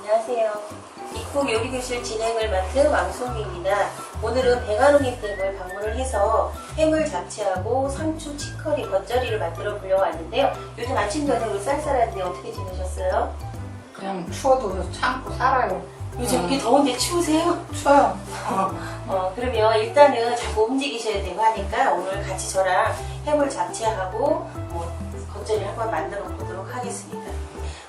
안녕하세요. 입국 요리교실 진행을 맡은 왕송이입니다. 오늘은 백아롱이 댁을 방문을 해서 해물 잡채하고 상추, 치커리, 겉절이를 만들어 보려고 왔는데요. 요즘 아침 저녁으로 쌀쌀한데 어떻게 지내셨어요? 그냥 추워도 참고 살아요. 요즘 이렇게 더운데 추우세요? 추워요. 그러면 일단은 자꾸 움직이셔야 되고 하니까 오늘 같이 저랑 해물 잡채하고 겉절이 한번 만들어 보도록 하겠습니다.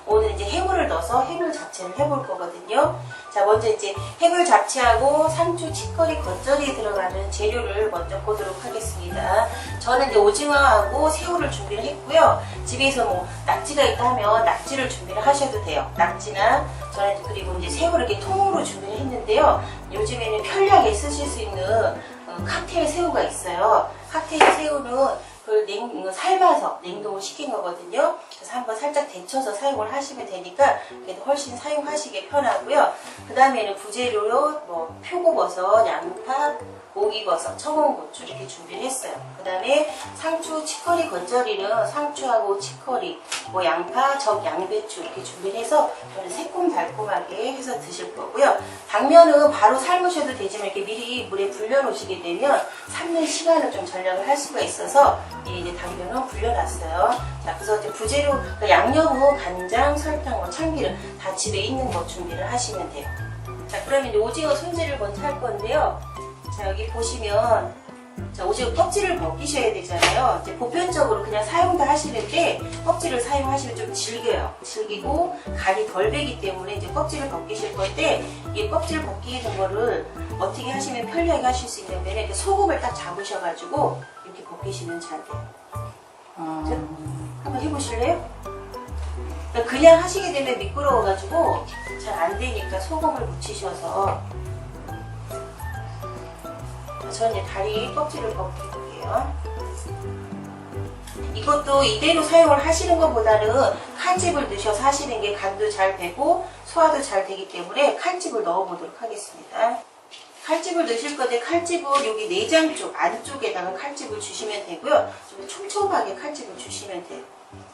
오늘 이제 해물을 넣어서 해물 잡채를 해볼 거거든요. 자, 먼저 이제 해물 잡채하고 상추, 치커리, 겉절이에 들어가는 재료를 먼저 보도록 하겠습니다. 저는 이제 오징어하고 새우를 준비를 했고요. 집에서 낙지가 있다 하면 낙지를 준비를 하셔도 돼요. 낙지나 저는 그리고 이제 새우를 이렇게 통으로 준비를 했는데요. 요즘에는 편리하게 쓰실 수 있는 칵테일 새우가 있어요. 칵테일 새우는 그걸 삶아서 냉동을 시킨 거거든요. 그래서 한번 살짝 데쳐서 사용을 하시면 되니까 그래도 훨씬 사용하시기 편하고요. 그 다음에는 부재료로 표고버섯, 양파, 목이버섯, 청원고추 이렇게 준비를 했어요. 그 다음에 상추, 치커리, 겉절이는 상추하고 치커리, 양파, 양배추 이렇게 준비를 해서 저는 새콤달콤하게 해서 드실 거고요. 당면은 바로 삶으셔도 되지만 이렇게 미리 물에 불려놓으시게 되면 삶는 시간을 좀 절약을 할 수가 있어서 이제 당면은 불려놨어요. 자, 그래서 이제 부재료, 양념은 간장, 설탕, 참기름 다 집에 있는 거 준비를 하시면 돼요. 자, 그러면 이제 오징어 손질을 먼저 할 건데요. 자, 여기 보시면 자, 오징어 껍질을 벗기셔야 되잖아요. 이제 보편적으로 그냥 사용도 하시는데 껍질을 사용하시면 좀 질기고 간이 덜 배기 때문에 이제 껍질을 벗기실 건데 이 껍질 벗기는 거를 어떻게 하시면 편리하게 하실 수 있냐면 이렇게 소금을 딱 잡으셔가지고 이렇게 벗기시면 잘 돼요. 자, 한번 해보실래요? 그냥 하시게 되면 미끄러워가지고 잘 안 되니까 소금을 묻히셔서 저는 이제 다리 껍질을 벗겨볼게요. 이것도 이대로 사용을 하시는 것보다는 칼집을 넣으셔서 하시는 게 간도 잘 되고 소화도 잘 되기 때문에 칼집을 넣어보도록 하겠습니다. 칼집을 넣으실 건데 칼집은 여기 내장 쪽 안쪽에다가 칼집을 주시면 되고요. 좀 촘촘하게 칼집을 주시면 돼요.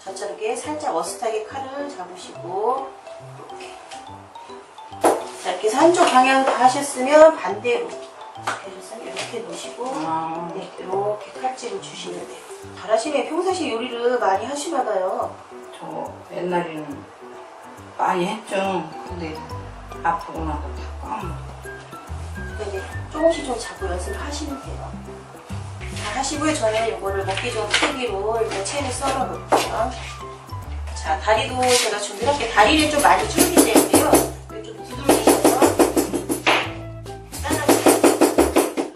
저처럼 이렇게 살짝 어슷하게 칼을 잡으시고 이렇게. 자, 이렇게 해서 한쪽 방향 다 하셨으면 반대로 이렇게 놓으시고 네, 이렇게 칼집을 주시면 돼요. 잘하시네. 평상시 요리를 많이 하시나봐요. 저 옛날에는 많이 했죠. 근데 아프고 나서 다 까먹어. 그러니까 이제 조금씩 좀 자꾸 연습을 하시면 돼요. 다 하시고요. 저는 이거를 먹기 좋은 크기로 일단 채를 썰어 놓을게요. 자, 다리도 제가 준비할게요. 다리를 좀 많이 줄기는데요. 좀 뒤돌리셔서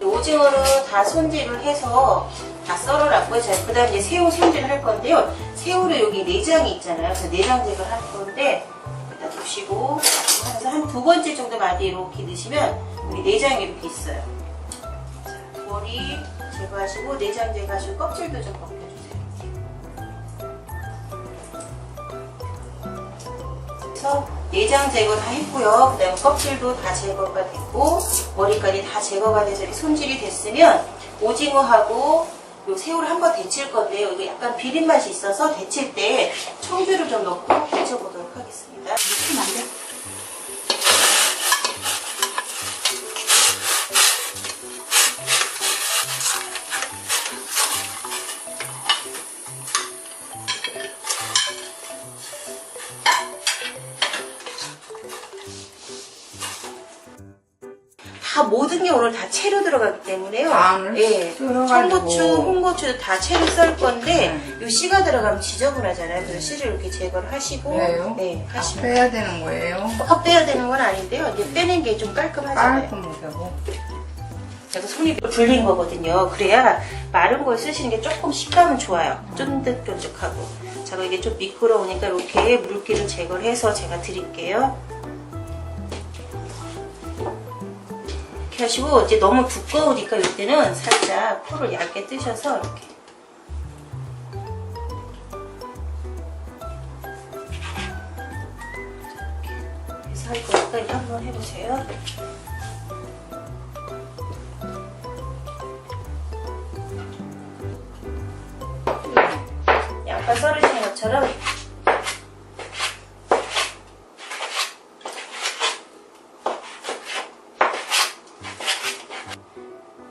오징어는 다 손질을 해서 다 썰어놨고요. 그 다음에 이제 새우 손질을 할 건데요. 새우를 여기 내장이 있잖아요. 그래서 내장 제거를 할 건데 일단 두시고 한 2번째 정도 마디 이렇게 넣으시면 여기 내장이 이렇게 있어요. 자, 머리 제거하시고 내장 제거하시고 껍질도 좀 벗겨주세요. 그래서 내장 제거 다 했고요. 그 다음에 껍질도 다 제거가 됐고 머리까지 다 제거가 돼서 이렇게 손질이 됐으면 오징어하고 요 새우를 한번 데칠 건데요. 이거 약간 비린 맛이 있어서 데칠 때 청주를 좀 넣고 데쳐보도록 하겠습니다. 이렇게 만들 다 모든 게 오늘 다 채로 들어가기 때문에요. 예, 청고추, 홍고추도 다 채로 썰 건데 요 씨가 들어가면 지저분하잖아요. 그래서 씨를 이렇게 제거를 하시고 네, 하시면 빼야 되는 거예요? 빼야 되는 건 아닌데요. 이제 빼는 게 좀 깔끔하잖아요. 깔끔하고. 제가 손이 불린 거거든요. 그래야 마른 걸 쓰시는 게 조금 식감은 좋아요. 쫀득쫀득하고. 자, 이게 좀 미끄러우니까 이렇게 물기를 제거를 해서 제가 드릴게요. 이렇게 하시고 이제 너무 두꺼우니까 이때는 살짝 풀을 얇게 뜨셔서 이렇게 해서 할 거니까 이제 한번 해보세요. 양파 썰으신 것처럼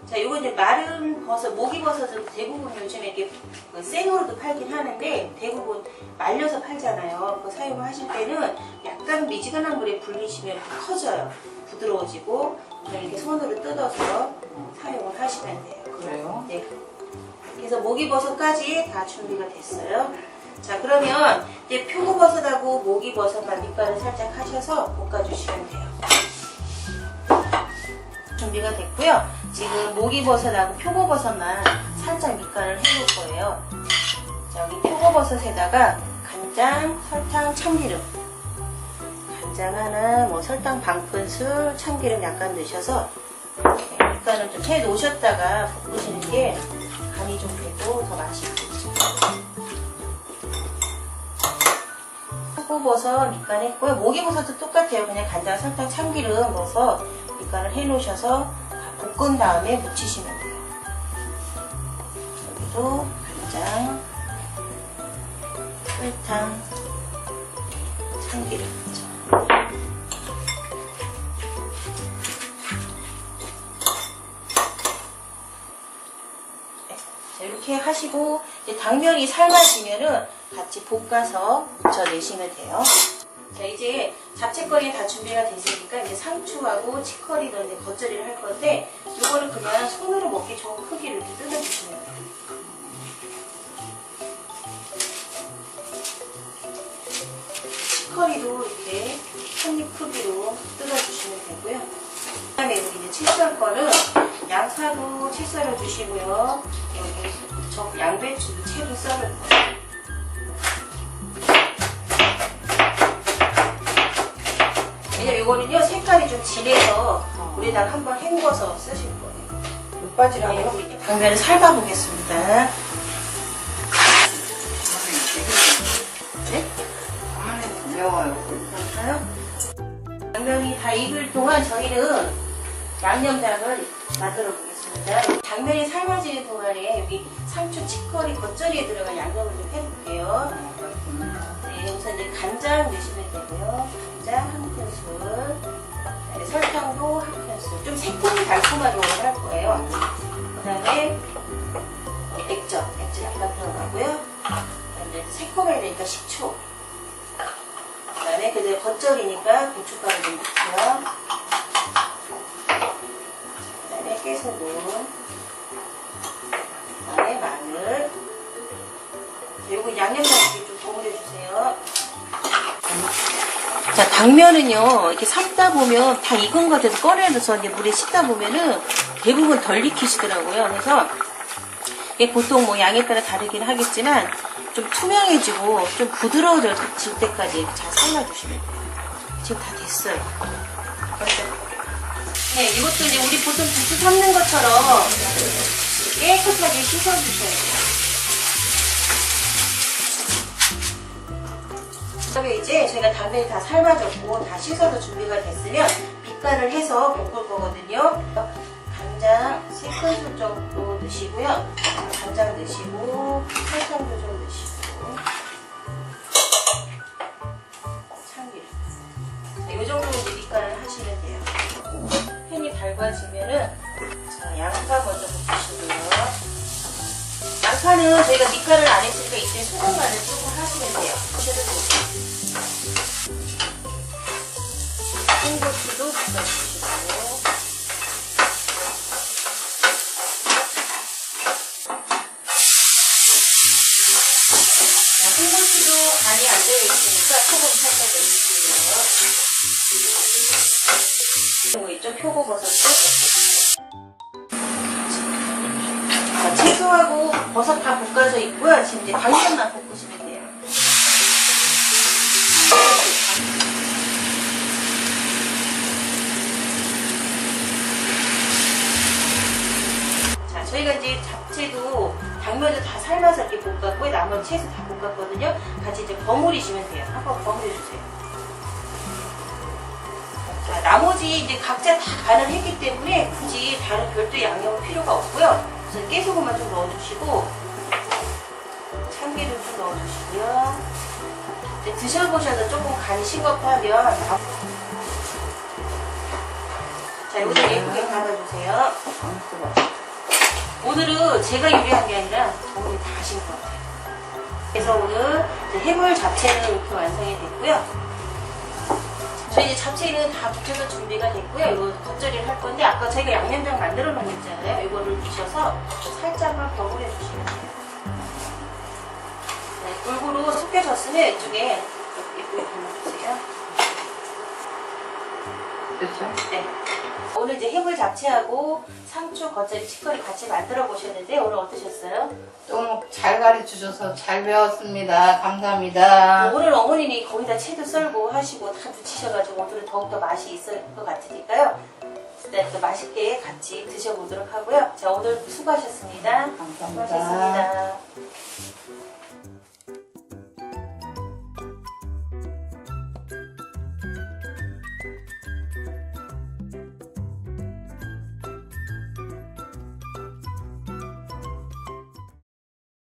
자, 요거 이제 마른 버섯, 목이버섯은 대부분 요즘에 이게 그 생으로도 팔긴 하는데 대부분 말려서 팔잖아요. 그거 사용하실 때는 약간 미지근한 물에 불리시면 커져요. 부드러워지고 그냥 이렇게 손으로 뜯어서 사용을 하시면 돼요. 그래요? 네. 그래서 목이버섯까지 다 준비가 됐어요. 자, 그러면 이제 표고버섯하고 목이버섯만 밑간을 살짝 하셔서 볶아주시면 돼요. 준비가 됐고요. 지금 목이버섯하고 표고버섯만 살짝 밑간을 해볼 거예요. 자, 여기 표고버섯에다가 간장, 설탕, 참기름. 간장 하나, 뭐 설탕 반 큰술, 참기름 약간 넣으셔서 밑간을 좀 해 놓으셨다가 볶으시는 게 간이 좀 되고 더 맛있고. 표고버섯 밑간 했고요. 목이버섯도 똑같아요. 그냥 간장, 설탕, 참기름 넣어서 밑간을 해 놓으셔서 볶은 다음에 무치시면 돼요. 여기도 간장, 설탕, 참기름. 자, 이렇게 하시고 이제 당면이 삶아지면은 같이 볶아서 무쳐내시면 돼요. 자, 이제 잡채거리 다 준비가 됐으니까 이제 상추하고 치커리도 이제 겉절이를 할 건데 이거를 그냥 손으로 먹기 좋은 크기로 이렇게 뜯어주시면 돼요. 치커리도 이렇게 한입 크기로 뜯어주시면 되고요. 그 다음에 여기 이제 채 썰 거는 양파도 채 썰어 주시고요. 여기 양배추도 채로 썰을 거예요. 왜냐면 이거는요 색깔이 좀 진해서 우리다가 한번 헹궈서 쓰실 거예요. 육바지락이요? 네, 당면을 삶아 보겠습니다. 네? 아, 매워요. 그럴까요? 당면이 다 익을 동안 저희는 양념장을 만들어 보겠습니다. 당면이 삶아지는 동안에 여기 상추, 치커리, 겉절이에 들어간 양념을 좀 해볼게요. 네, 여기서 이제 간장 넣으시면 되고요. 간장 한 큰술, 그다음에 설탕도 한 큰술. 좀 새콤 달콤하게 오늘 할 거예요. 그다음에 액젓 약간 들어가고요. 그다음에 새콤해야 되니까 식초. 그다음에 그대로 겉절이니까 고춧가루 좀 넣고요. 그다음에 깨소금. 그다음에 마늘. 요거 양념장 좀 버무려 주세요. 자, 당면은요 이렇게 삶다 보면 다 익은 것 같아서 꺼내서 이제 물에 씻다 보면은 대부분 덜 익히시더라고요. 그래서 이게 보통 뭐 양에 따라 다르긴 하겠지만 좀 투명해지고 좀 부드러워질 때까지 잘 삶아주시면 돼요. 지금 다 됐어요. 네, 이것도 이제 우리 보통 국수 삶는 것처럼 깨끗하게 씻어주셔야 돼요. 그다음에 이제 저희가 당면이 다 삶아졌고 다 씻어서 준비가 됐으면 밑간을 해서 볶을 거거든요. 간장 3큰술 정도 넣으시고요. 간장 넣으시고 설탕도 좀 넣으시고 참기름. 이 정도 이제 밑간을 하시면 돼요. 팬이 밝아지면은 자, 양파 먼저 볶으시고요. 양파는 저희가 밑간을 안 했으니까 이때 소금 간을 조금 하시면 돼요. 홍고추도 볶아주시고 홍고추도 간이 안 되어 있으니까 소금 살짝 넣어주시고요. 그리고 이쪽 표고버섯도 자, 채소하고 버섯 다 볶아져 있고요. 지금 이제 당면만 볶으시면 돼요. 저희가 이제 잡채도 당면도 다 삶아서 이렇게 볶았고 나머지 채소 다 볶았거든요. 같이 이제 버무리시면 돼요. 한번 버무려주세요. 자, 나머지 이제 각자 다 간을 했기 때문에 굳이 다른 별도 양념 필요가 없고요. 우선 깨소금만 좀 넣어주시고 참기름 좀 넣어주시고요. 이제 드셔보셔서 조금 간이 싱겁하면 자, 이것도 예쁘게 담아주세요. 오늘은 제가 요리한 게 아니라 어머니 다 하신 것 같아요. 그래서 오늘 이제 해물 잡채는 이렇게 완성이 됐고요. 저희 이제 잡채는 다 붙여서 준비가 됐고요. 이거 겉절이를 할 건데 아까 저희가 양념장 만들어 놓은 거 있잖아요. 이거를 부셔서 살짝만 버무려 주시면 돼요. 네, 골고루 섞여졌으면 이쪽에 예쁘게 담아주세요. 됐죠? 네. 오늘 이제 해물 잡채하고 상추, 겉절이, 치커리 같이 만들어 보셨는데 오늘 어떠셨어요? 너무 잘 가르쳐주셔서 잘 배웠습니다. 감사합니다. 오늘 어머님이 거기다 채도 썰고 하시고 다 붙이셔가지고 오늘은 더욱더 맛이 있을 것 같으니까요. 일단 또 맛있게 같이 드셔보도록 하고요. 자, 오늘 수고하셨습니다. 감사합니다. 수고하셨습니다.